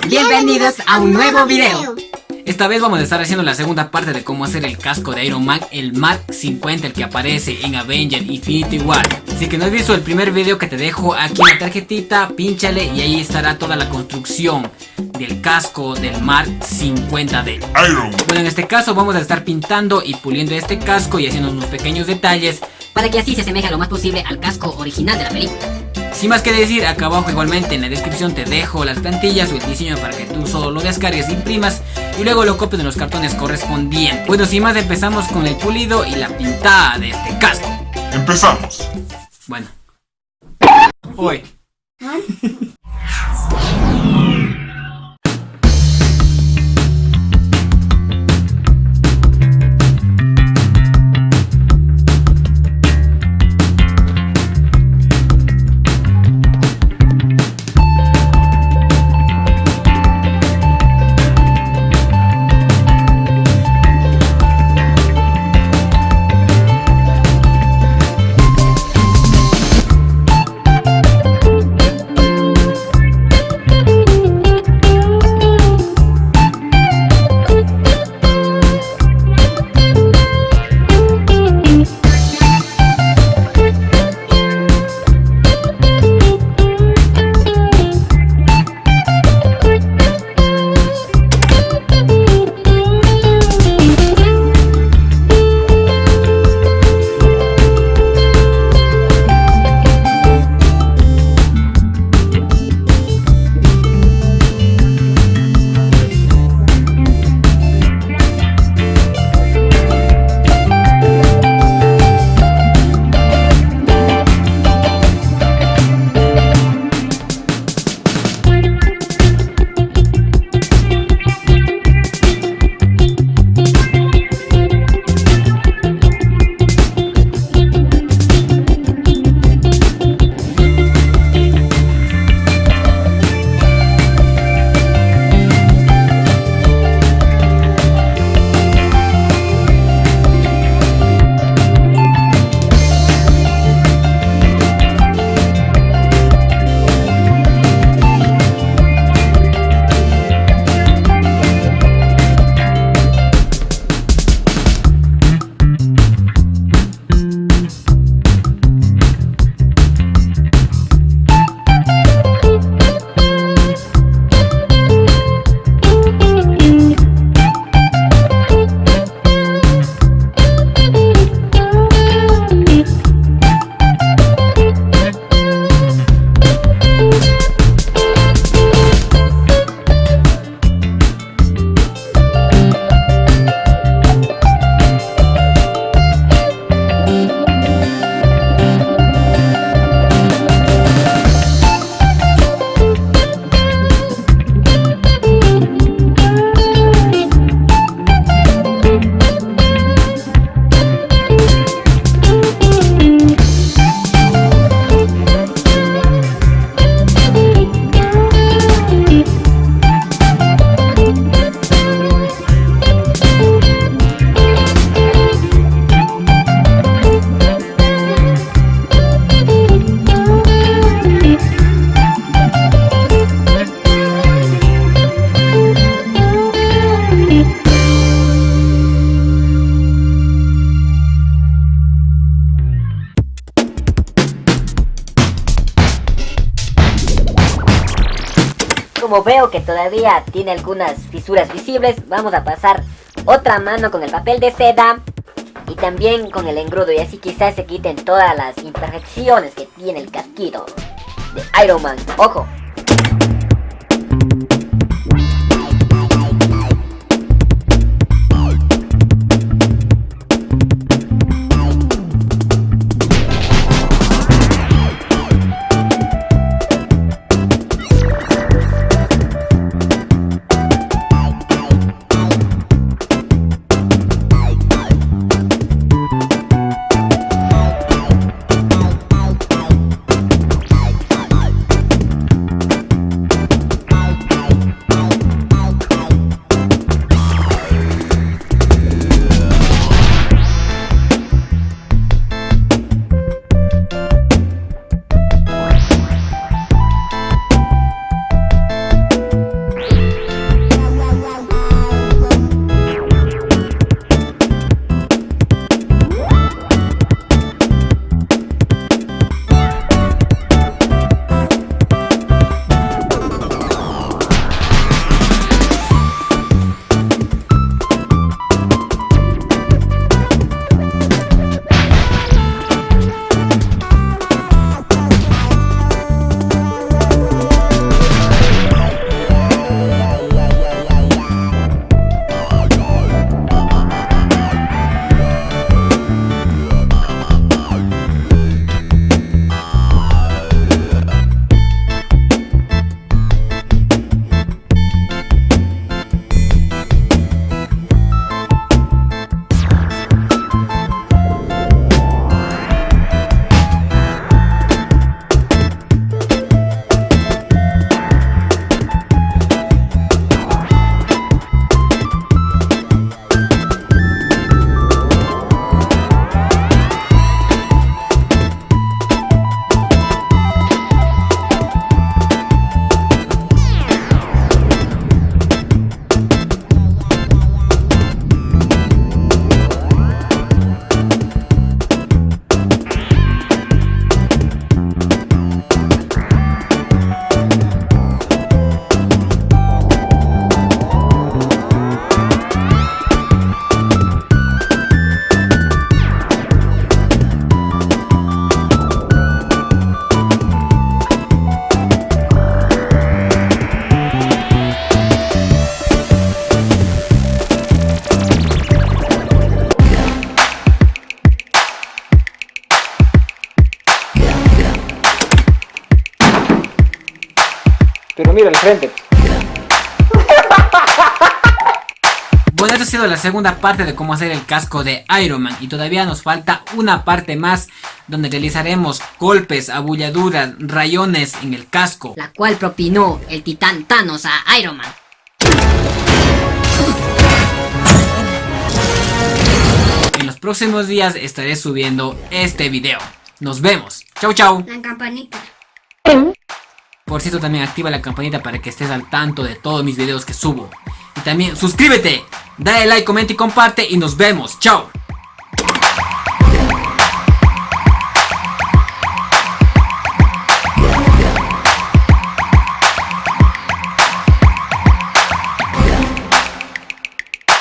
Bienvenidos a un nuevo video. Esta vez vamos a estar haciendo la segunda parte de cómo hacer el casco de Iron Man, el Mark 50, el que aparece en Avengers Infinity War. Si que no has visto el primer video, que te dejo aquí en la tarjetita, pínchale y ahí estará toda la construcción del casco del Mark 50 de Iron Man. Bueno, en este caso vamos a estar pintando y puliendo este casco y haciendo unos pequeños detalles para que así se asemeje lo más posible al casco original de la película. Sin más que decir, acá abajo igualmente en la descripción te dejo las plantillas o el diseño para que tú solo lo descargues, imprimas y luego lo copies en los cartones correspondientes. Bueno, sin más, empezamos con el pulido y la pintada de este casco. ¡Empezamos! Bueno. Hoy. Como veo que todavía tiene algunas fisuras visibles, vamos a pasar otra mano con el papel de seda y también con el engrudo, y así quizás se quiten todas las imperfecciones que tiene el casquito de Iron Man. ¡Ojo! Pero mira al frente. Bueno, esta ha sido la segunda parte de cómo hacer el casco de Iron Man. Y todavía nos falta una parte más donde realizaremos golpes, abulladuras, rayones en el casco, La cual propinó el titán Thanos a Iron Man. En los próximos días estaré subiendo este video. Nos vemos. Chau chau. La campanita. Por cierto, también activa la campanita para que estés al tanto de todos mis videos que subo. Y también suscríbete, dale like, comenta y comparte y nos vemos. Chao.